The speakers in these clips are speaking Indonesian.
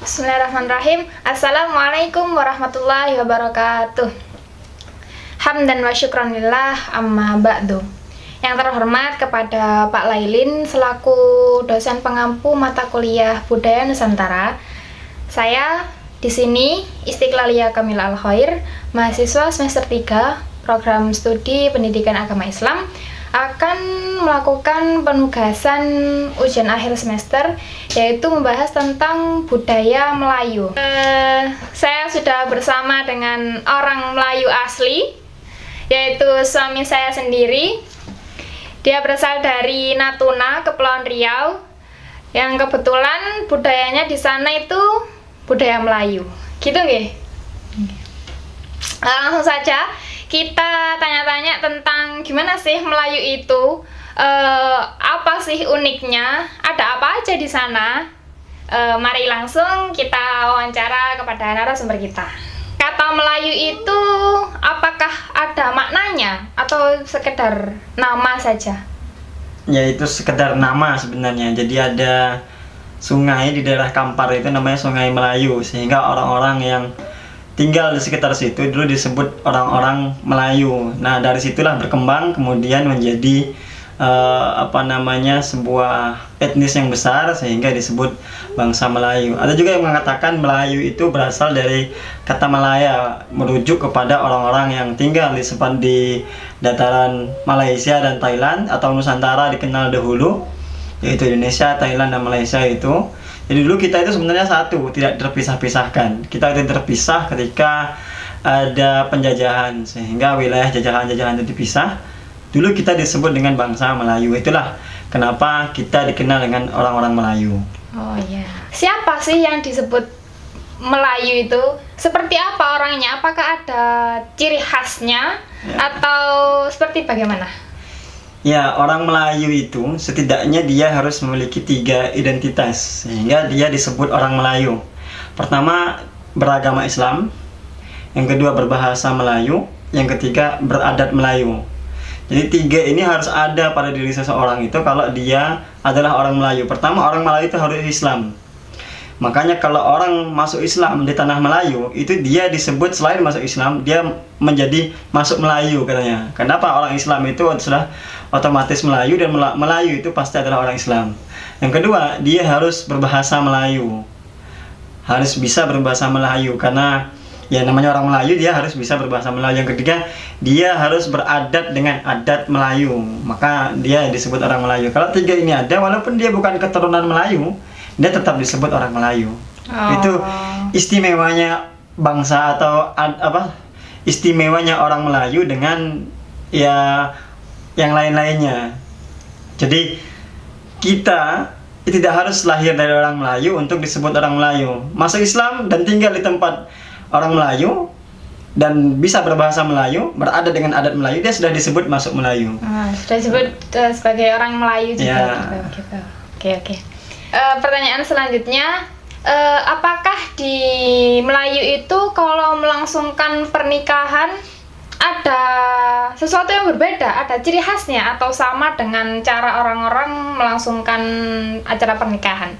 Bismillahirrahmanirrahim. Assalamualaikum warahmatullahi wabarakatuh. Hamdan wa syukranillah amma ba'du. Yang terhormat kepada Pak Lailin selaku dosen pengampu mata kuliah Budaya Nusantara. Saya di sini Istiqlaliyah Kamila Al-Khair, mahasiswa semester 3 program studi pendidikan agama Islam, akan melakukan penugasan ujian akhir semester, yaitu membahas tentang budaya Melayu. Saya sudah bersama dengan orang Melayu asli, yaitu suami saya sendiri. Dia berasal dari Natuna, Kepulauan Riau, yang kebetulan budayanya di sana itu budaya Melayu. Gitu nggih? Langsung saja kita tanya-tanya tentang gimana sih Melayu itu, apa sih uniknya, ada apa aja di sana. Mari langsung kita wawancara kepada narasumber kita. Kata Melayu itu apakah ada maknanya atau sekedar nama saja? Ya, itu sekedar nama sebenarnya. Jadi ada sungai di daerah Kampar itu namanya Sungai Melayu, sehingga orang-orang yang tinggal di sekitar situ dulu disebut orang-orang Melayu. Nah, dari situlah berkembang kemudian menjadi sebuah etnis yang besar sehingga disebut bangsa Melayu. Ada juga yang mengatakan Melayu itu berasal dari kata Malaya, merujuk kepada orang-orang yang tinggal di dataran Malaysia dan Thailand atau Nusantara dikenal dahulu, yaitu Indonesia, Thailand, dan Malaysia itu. Jadi dulu kita itu sebenarnya satu, tidak terpisah-pisahkan. Kita itu terpisah ketika ada penjajahan, sehingga wilayah jajahan-jajahan itu dipisah. Dulu kita disebut dengan bangsa Melayu. Itulah kenapa kita dikenal dengan orang-orang Melayu. Oh iya. Siapa sih yang disebut Melayu itu? Seperti apa orangnya? Apakah ada ciri khasnya atau seperti bagaimana? Ya, orang Melayu itu setidaknya dia harus memiliki 3 identitas sehingga dia disebut orang Melayu. Pertama, beragama Islam. Yang kedua, berbahasa Melayu. Yang ketiga, beradat Melayu. Jadi 3 ini harus ada pada diri seseorang itu kalau dia adalah orang Melayu. Pertama, orang Melayu itu harus Islam. Makanya kalau orang masuk Islam di tanah Melayu, itu dia disebut selain masuk Islam, dia menjadi masuk Melayu katanya. Kenapa? Orang Islam itu sudah otomatis Melayu, dan Melayu itu pasti adalah orang Islam. Yang kedua, dia harus berbahasa Melayu. Harus bisa berbahasa Melayu, karena ya namanya orang Melayu, dia harus bisa berbahasa Melayu. Yang ketiga, dia harus beradat dengan adat Melayu, maka dia disebut orang Melayu. Kalau 3 ini ada, walaupun dia bukan keturunan Melayu, dia tetap disebut orang Melayu. Itu istimewanya bangsa atau istimewanya orang Melayu dengan ya yang lain-lainnya. Jadi kita tidak harus lahir dari orang Melayu untuk disebut orang Melayu. Masuk Islam dan tinggal di tempat orang Melayu dan bisa berbahasa Melayu, berada dengan adat Melayu, dia sudah disebut masuk Melayu. Sudah disebut sebagai orang Melayu juga. Ya. Gitu. Oke. Pertanyaan selanjutnya, apakah di Melayu itu kalau melangsungkan pernikahan ada sesuatu yang berbeda, ada ciri khasnya, atau sama dengan cara orang-orang melangsungkan acara pernikahan?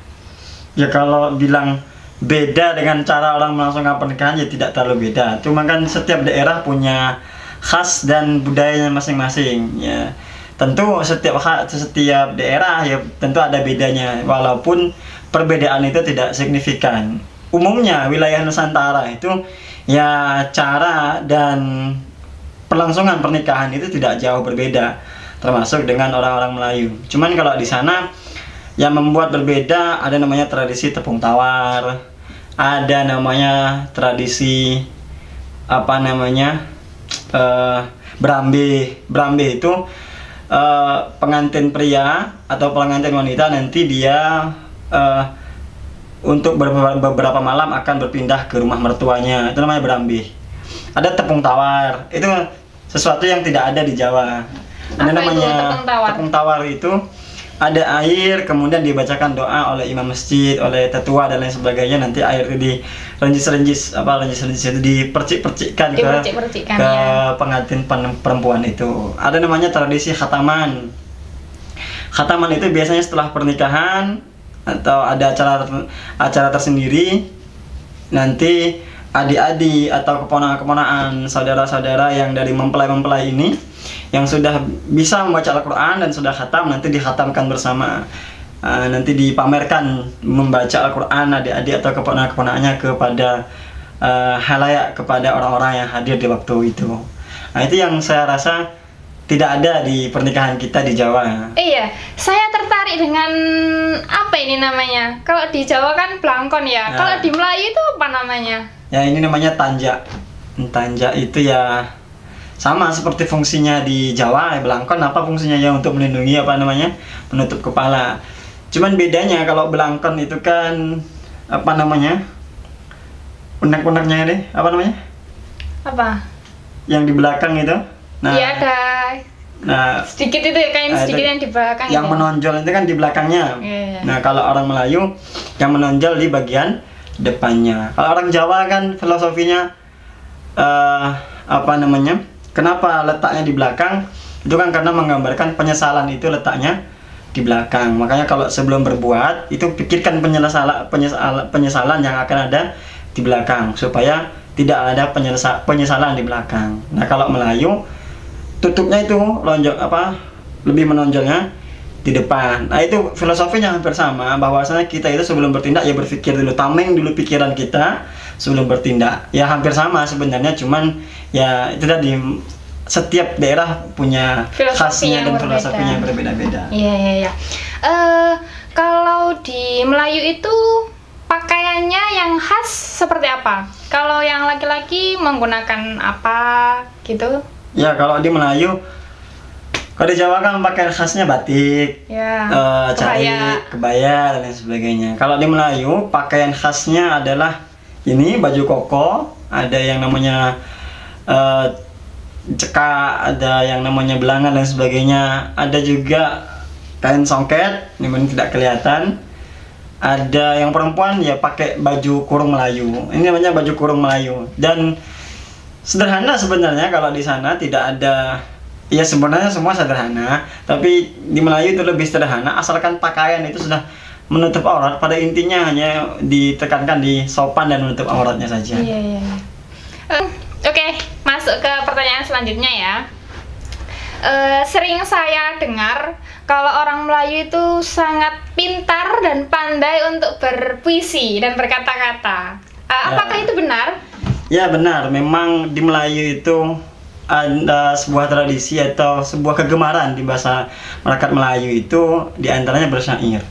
Ya, kalau bilang beda dengan cara orang melangsungkan pernikahan ya tidak terlalu beda. Cuma kan setiap daerah punya khas dan budayanya masing-masing. Ya, tentu setiap daerah ya tentu ada bedanya, walaupun perbedaan itu tidak signifikan. Umumnya wilayah Nusantara itu ya cara dan pelangsungan pernikahan itu tidak jauh berbeda, termasuk dengan orang-orang Melayu. Cuman kalau di sana yang membuat berbeda ada namanya tradisi tepung tawar, ada namanya tradisi brambe. Brambe itu pengantin pria atau pengantin wanita nanti dia untuk beberapa malam akan berpindah ke rumah mertuanya. Itu namanya brambe. Ada tepung tawar, itu sesuatu yang tidak ada di Jawa. Ada namanya tepung tawar itu ada air, kemudian dibacakan doa oleh imam masjid, oleh tetua dan lain sebagainya. Nanti air itu renjis itu dipercik-percikkan ke pengantin perempuan itu. Ada namanya tradisi khataman. Khataman itu biasanya setelah pernikahan atau ada acara tersendiri, nanti adik-adik atau keponakan-keponakan, saudara-saudara yang dari mempelai-mempelai ini yang sudah bisa membaca Al-Quran dan sudah khatam, nanti dikhatamkan bersama. Nanti dipamerkan membaca Al-Quran adik-adik atau keponakan-keponakannya kepada halayak, kepada orang-orang yang hadir di waktu itu. Nah, itu yang saya rasa tidak ada di pernikahan kita di Jawa. Iya, saya tertarik dengan apa ini namanya? Kalau di Jawa kan blangkon ya. Nah. Kalau di Melayu itu apa namanya? Ya, ini namanya tanjak. Tanjak itu ya sama seperti fungsinya di Jawa. Belangkon apa fungsinya ya, untuk melindungi apa namanya, menutup kepala. Cuman bedanya kalau belangkon itu kan apa namanya, unek-uneknya ini apa namanya, Apa? yang di belakang itu. Nah, Iya ada nah sedikit itu ya, kain Nah, sedikit itu yang di belakang yang itu. menonjol itu kan di belakangnya. Iya. Nah, kalau orang Melayu yang menonjol di bagian depannya. Kalau orang Jawa kan filosofinya apa namanya? Kenapa letaknya di belakang? Itu kan karena menggambarkan penyesalan itu letaknya di belakang. Makanya kalau sebelum berbuat itu pikirkan penyesalan yang akan ada di belakang supaya tidak ada penyesalan di belakang. Nah, kalau Melayu tutupnya itu lonjong apa, lebih menonjolnya di depan. Nah, itu filosofinya hampir sama, bahwasanya kita itu sebelum bertindak ya berpikir dulu, tameng dulu pikiran kita sebelum bertindak. Ya hampir sama sebenarnya, cuman ya itu tadi setiap daerah punya Filosofi khasnya yang dan berbeda. filosofinya yang berbeda-beda. Iya, iya, iya. Kalau di Melayu itu pakaiannya yang khas seperti apa? Kalau yang laki-laki menggunakan apa gitu? Ya, kalau di Melayu, kalau di Jawa kan pakaian khasnya batik, Ya, cari kebaya dan lain sebagainya. Kalau di Melayu pakaian khasnya adalah ini baju koko, ada yang namanya cekak, ada yang namanya belangan dan sebagainya. Ada juga kain songket, namun tidak kelihatan. Ada yang perempuan ya pakai baju kurung Melayu. Ini namanya baju kurung Melayu. Dan sederhana sebenarnya, kalau di sana tidak ada, ya sebenarnya semua sederhana, tapi di Melayu itu lebih sederhana, asalkan pakaian itu sudah menutup aurat. Pada intinya hanya ditekankan di sopan dan menutup auratnya saja. Iya, iya, iya. Oke, masuk ke pertanyaan selanjutnya ya. Sering saya dengar kalau orang Melayu itu sangat pintar dan pandai untuk berpuisi dan berkata-kata. Apakah itu benar? Ya benar, memang di Melayu itu ada sebuah tradisi atau sebuah kegemaran di bahasa masyarakat Melayu itu, diantaranya bersyair.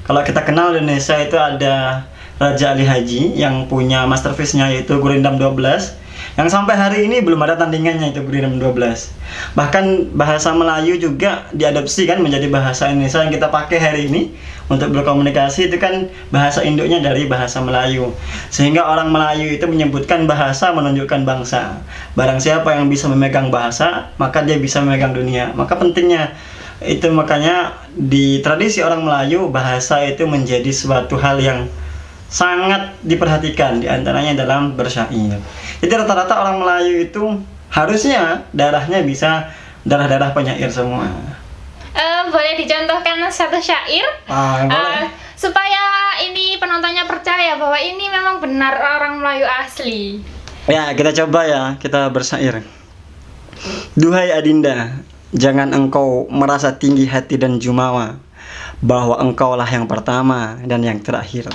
Kalau kita kenal di Indonesia itu ada Raja Ali Haji yang punya masterpiece-nya yaitu Gurindam 12, yang sampai hari ini belum ada tandingannya, itu Gurindam 12. Bahkan bahasa Melayu juga diadopsi kan menjadi bahasa Indonesia yang kita pakai hari ini untuk berkomunikasi. Itu kan bahasa induknya dari bahasa Melayu, sehingga orang Melayu itu menyebutkan bahasa menunjukkan bangsa. Barang siapa yang bisa memegang bahasa, maka dia bisa memegang dunia. Maka pentingnya itu, makanya di tradisi orang Melayu bahasa itu menjadi suatu hal yang sangat diperhatikan, diantaranya dalam bersyair. Jadi rata-rata orang Melayu itu harusnya darahnya bisa darah-darah penyair semua. Boleh dicontohkan satu syair Boleh. supaya ini penontonnya percaya bahwa ini memang benar orang Melayu asli. Ya, kita coba ya, kita bersyair. Duhai Adinda, jangan engkau merasa tinggi hati dan jumawa, bahwa engkaulah yang pertama dan yang terakhir.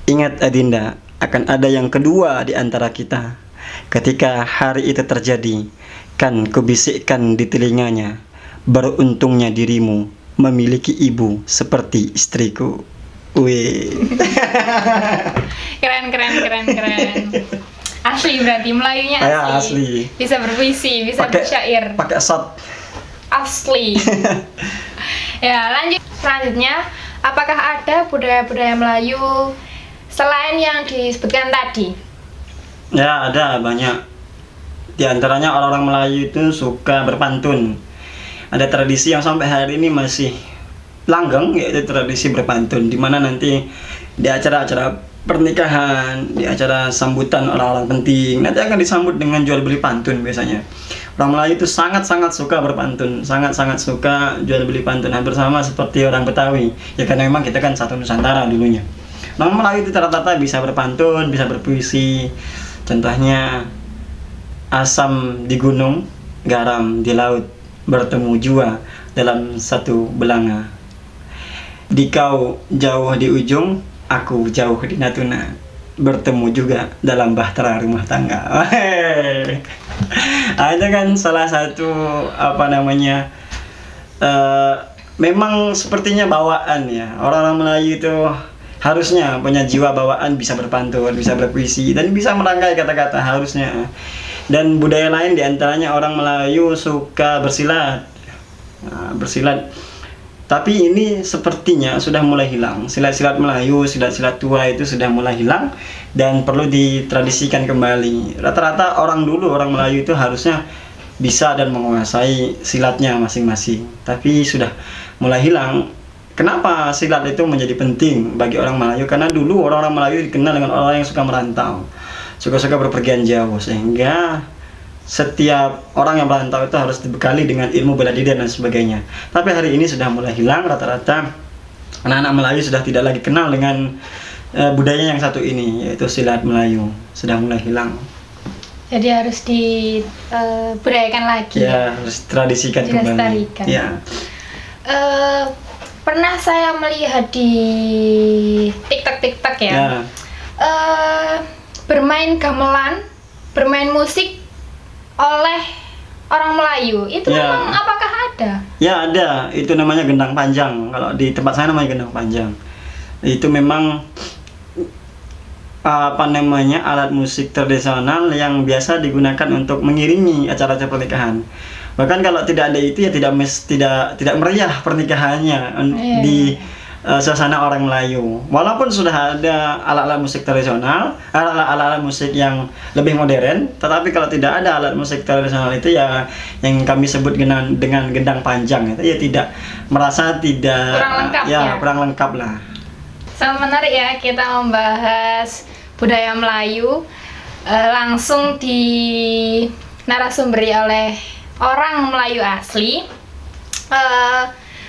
Ingat Adinda, akan ada yang kedua di antara kita. Ketika hari itu terjadi, kan kubisikkan di telinganya, beruntungnya dirimu memiliki ibu seperti istriku. Wih. Keren. Asli berarti, Melayunya asli. Ya, asli. Bisa berpuisi, bisa bersyair. Pakai shot. Asli. Ya, lanjut. Selanjutnya, apakah ada budaya-budaya Melayu selain yang disebutkan tadi? Ya, ada banyak. Di antaranya orang-orang Melayu itu suka berpantun. Ada tradisi yang sampai hari ini masih langgeng, yaitu tradisi berpantun, di mana nanti di acara-acara pernikahan, di acara sambutan orang-orang penting, nanti akan disambut dengan jual beli pantun biasanya. Orang Melayu itu sangat-sangat suka berpantun, sangat-sangat suka jual beli pantun, hampir sama seperti orang Betawi. Ya karena memang kita kan satu Nusantara dulunya. Orang Melayu itu rata-rata bisa berpantun, bisa berpuisi. Contohnya, asam di gunung, garam di laut, bertemu jua dalam satu belanga. Di kau jauh di ujung, aku jauh di Natuna, bertemu juga dalam bahtera rumah tangga. Ada kan salah satu memang sepertinya bawaan ya, orang-orang Melayu itu harusnya punya jiwa bawaan, bisa berpantun, bisa berpuisi, dan bisa merangkai kata-kata harusnya. Dan budaya lain diantaranya orang Melayu suka bersilat. Bersilat. Tapi ini sepertinya sudah mulai hilang. Silat-silat Melayu, silat-silat tua itu sudah mulai hilang dan perlu ditradisikan kembali. Rata-rata orang dulu, orang Melayu itu harusnya bisa dan menguasai silatnya masing-masing. Tapi sudah mulai hilang. Kenapa silat itu menjadi penting bagi orang Melayu? Karena dulu orang-orang Melayu dikenal dengan orang yang suka merantau, suka-suka berpergian jauh, sehingga setiap orang yang merantau itu harus dibekali dengan ilmu bela diri dan sebagainya. Tapi hari ini sudah mulai hilang, rata-rata anak-anak Melayu sudah tidak lagi kenal dengan budaya yang satu ini, yaitu silat Melayu, sudah mulai hilang. Jadi harus dibudayakan lagi. Ya, harus tradisikan kembali. Ya. Pernah saya melihat di TikTok ya. Bermain gamelan, bermain musik oleh orang Melayu itu memang apakah ada? Ya ada, itu namanya gendang panjang. Kalau di tempat saya namanya gendang panjang. Itu memang alat musik tradisional yang biasa digunakan untuk mengiringi acara-acara pernikahan. Bahkan kalau tidak ada itu ya tidak meriah pernikahannya di suasana orang Melayu. Walaupun sudah ada alat-alat musik tradisional, alat-alat musik yang lebih modern, tetapi kalau tidak ada alat musik tradisional itu ya yang kami sebut dengan gendang panjang itu ya tidak kurang lengkap kurang lengkap lah. Sangat menarik ya kita membahas budaya Melayu langsung di narasumberi oleh orang Melayu asli.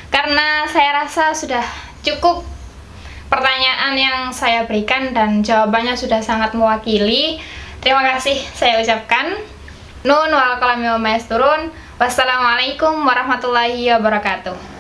Karena saya rasa sudah cukup pertanyaan yang saya berikan dan jawabannya sudah sangat mewakili. Terima kasih saya ucapkan. Nun wal kalami wa maesturun. Wassalamualaikum warahmatullahi wabarakatuh.